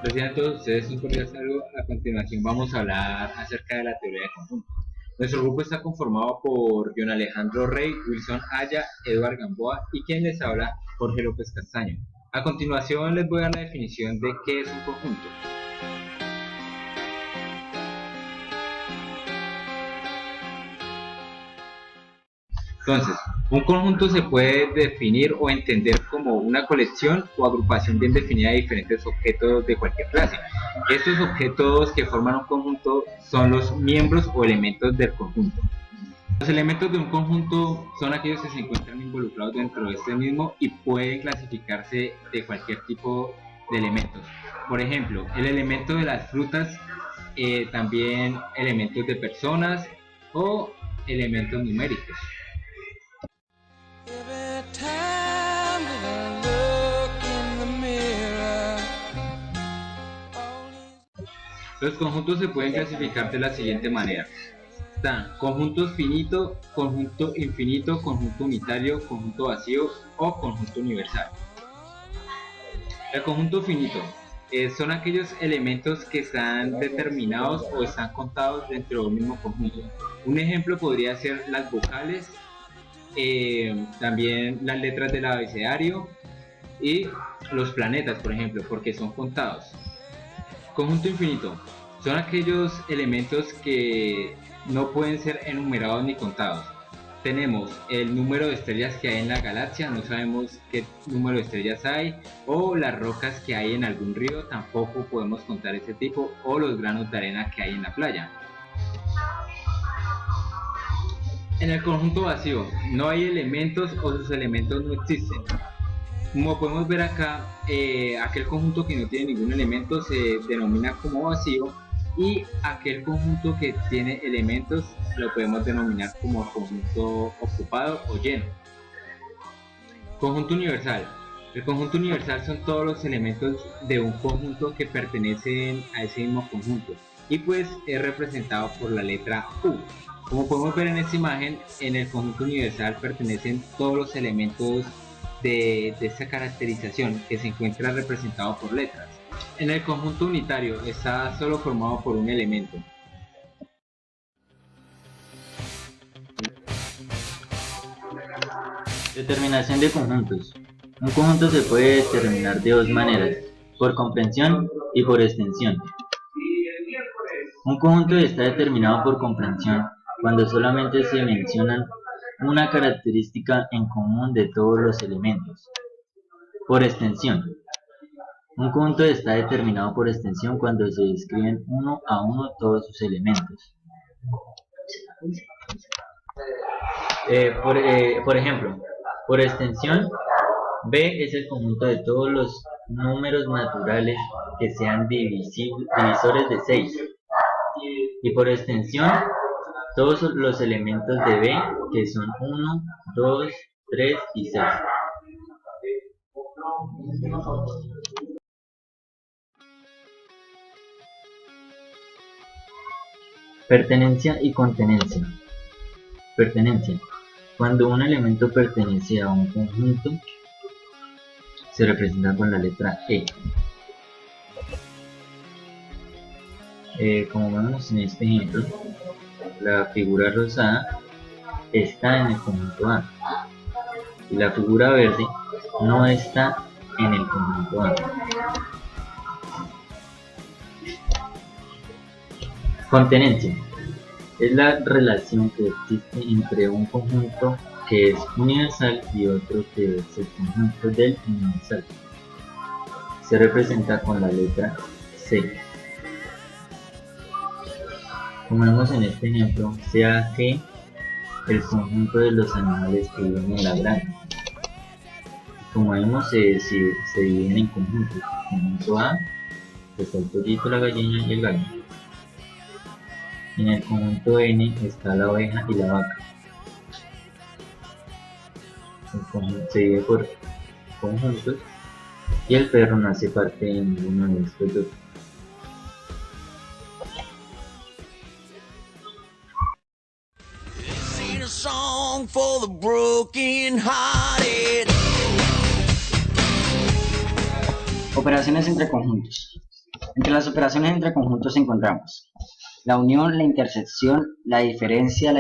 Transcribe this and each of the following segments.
Gracias a todos ustedes, un cordial saludo. A continuación vamos a hablar acerca de la teoría de conjuntos. Nuestro grupo está conformado por John Alejandro Rey, Wilson Aya, Eduard Gamboa y quien les habla, Jorge López Castaño. A continuación les voy a dar la definición de qué es un conjunto. Entonces, un conjunto se puede definir o entender como una colección o agrupación bien definida de diferentes objetos de cualquier clase. Estos objetos que forman un conjunto son los miembros o elementos del conjunto. Los elementos de un conjunto son aquellos que se encuentran involucrados dentro de este mismo y pueden clasificarse de cualquier tipo de elementos. Por ejemplo, el elemento de las frutas, también elementos de personas o elementos numéricos. Los conjuntos se pueden clasificar de la siguiente manera. Están conjuntos finito, conjunto infinito, conjunto unitario, conjunto vacío o conjunto universal. El conjunto finito son aquellos elementos que están determinados o están contados dentro del mismo conjunto. Un ejemplo podría ser las vocales, también las letras del abecedario y los planetas, por ejemplo, porque son contados. Conjunto infinito son aquellos elementos que no pueden ser enumerados ni contados. Tenemos el número de estrellas que hay en la galaxia, no sabemos qué número de estrellas hay, o las rocas que hay en algún río, tampoco podemos contar ese tipo, o los granos de arena que hay en la playa. En el conjunto vacío no hay elementos o sus elementos no existen. Como podemos ver acá, aquel conjunto que no tiene ningún elemento se denomina como vacío, y aquel conjunto que tiene elementos lo podemos denominar como conjunto ocupado o lleno. Conjunto universal. El conjunto universal son todos los elementos de un conjunto que pertenecen a ese mismo conjunto y pues es representado por la letra U. Como podemos ver en esta imagen, en el conjunto universal pertenecen todos los elementos de esta caracterización que se encuentra representado por letras. En el conjunto unitario está solo formado por un elemento. Determinación de conjuntos. Un conjunto se puede determinar de dos maneras, por comprensión y por extensión. Un conjunto está determinado por comprensión cuando solamente se mencionan una característica en común de todos los elementos. Por extensión. Un conjunto está determinado por extensión cuando se describen uno a uno todos sus elementos. Por ejemplo, por extensión, B es el conjunto de todos los números naturales que sean divisores de 6. Y por extensión, todos los elementos de B que son 1, 2, 3 y 6. Pertenencia y contenencia. Pertenencia. Cuando un elemento pertenece a un conjunto, se representa con la letra E. Como vemos en este ejemplo, la figura rosada está en el conjunto A y la figura verde no está en el conjunto A. Contenencia es la relación que existe entre un conjunto que es universal y otro que es el conjunto del universal. Se representa con la letra C. Como vemos en este ejemplo, sea G el conjunto de los animales que viven en la granja. Como vemos, se dividen en conjuntos. Conjunto A, que está el pollito, la gallina y el gallo. En el conjunto N está la oveja y la vaca. El conjunto se divide por conjuntos y el perro no hace parte de ninguno de estos dos. Operaciones entre conjuntos. Entre las operaciones entre conjuntos encontramos la unión, la intersección, la diferencia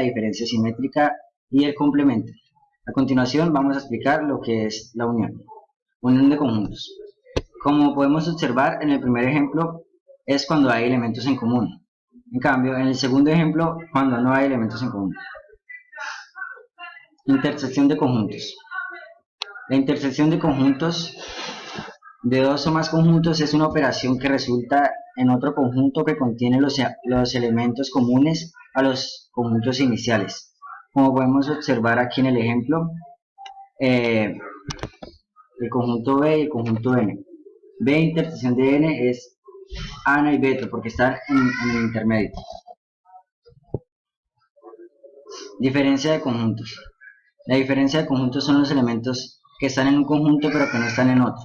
simétrica y el complemento. A continuación vamos a explicar lo que es la unión de conjuntos. Como podemos observar en el primer ejemplo es cuando hay elementos en común. En cambio, en el segundo ejemplo, cuando no hay elementos en común. Intersección de conjuntos. La intersección de conjuntos de dos o más conjuntos es una operación que resulta en otro conjunto que contiene los elementos comunes a los conjuntos iniciales. Como podemos observar aquí en el ejemplo, el conjunto B y el conjunto N. B intersección de N es Ana y beta porque están en el intermedio. Diferencia de conjuntos. La diferencia de conjuntos son los elementos que están en un conjunto pero que no están en otro.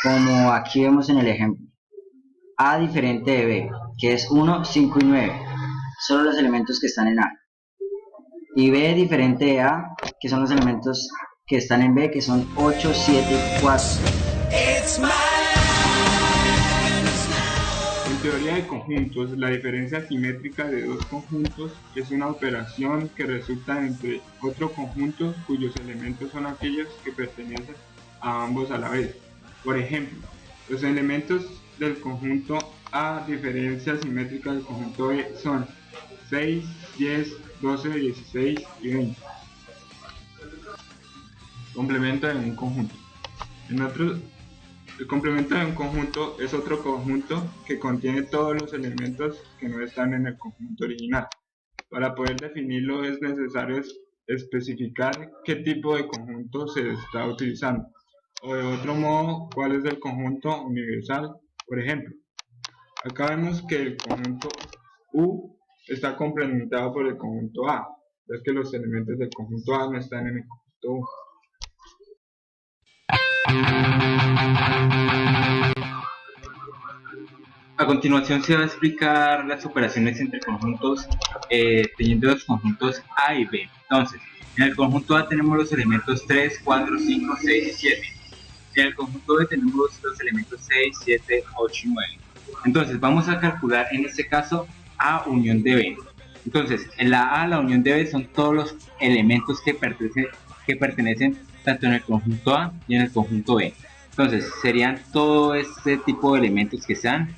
Como aquí vemos en el ejemplo. A diferente de B, que es 1, 5 y 9. Son los elementos que están en A. Y B diferente de A, que son los elementos que están en B, que son 8, 7 y 4. En teoría de conjuntos, la diferencia simétrica de dos conjuntos es una operación que resulta entre otro conjunto cuyos elementos son aquellos que pertenecen a ambos a la vez. Por ejemplo, los elementos del conjunto A diferencia simétrica del conjunto B son 6, 10, 12, 16 y 20. Complemento de un conjunto. El complemento de un conjunto es otro conjunto que contiene todos los elementos que no están en el conjunto original. Para poder definirlo es necesario especificar qué tipo de conjunto se está utilizando, o de otro modo, cuál es el conjunto universal. Por ejemplo, acá vemos que el conjunto U está complementado por el conjunto A, ya que los elementos del conjunto A no están en el conjunto U. A continuación se va a explicar las operaciones entre conjuntos teniendo los conjuntos A y B. Entonces, en el conjunto A tenemos los elementos 3, 4, 5, 6 y 7. En el conjunto B tenemos los elementos 6, 7, 8 y 9. Entonces, vamos a calcular en este caso A unión de B. Entonces, en la A, la unión de B son todos los elementos que pertenecen tanto en el conjunto A y en el conjunto B. Entonces, serían todo este tipo de elementos que están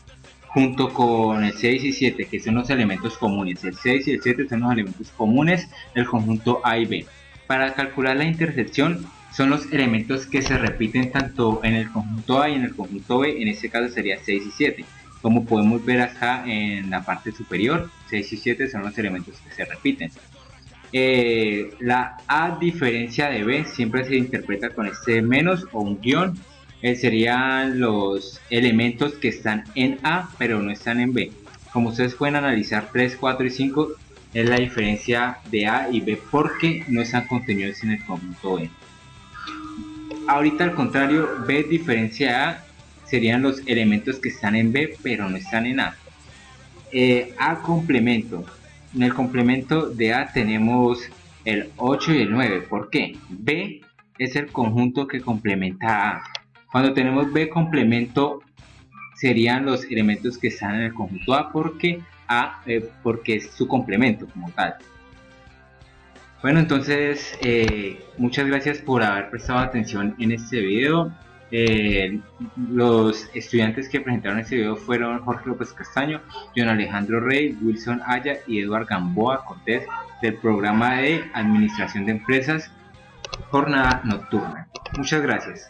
junto con el 6 y 7, que son los elementos comunes. El 6 y el 7 son los elementos comunes del conjunto A y B. Para calcular la intersección, son los elementos que se repiten tanto en el conjunto A y en el conjunto B. En este caso sería 6 y 7. Como podemos ver acá en la parte superior, 6 y 7 son los elementos que se repiten. La A diferencia de B siempre se interpreta con este menos o un guión. Serían los elementos que están en A pero no están en B. Como ustedes pueden analizar, 3, 4 y 5 es la diferencia de A y B porque no están contenidos en el conjunto B. Ahorita al contrario, B diferencia de A serían los elementos que están en B pero no están en A. A complemento. En el complemento de A tenemos el 8 y el 9. ¿Por qué? B es el conjunto que complementa a A. Cuando tenemos B complemento serían los elementos que están en el conjunto A porque es su complemento como tal. Bueno, entonces muchas gracias por haber prestado atención en este video. Los estudiantes que presentaron este video fueron Jorge López Castaño, John Alejandro Rey, Wilson Aya y Eduard Gamboa Cortés del programa de Administración de Empresas Jornada Nocturna. Muchas gracias.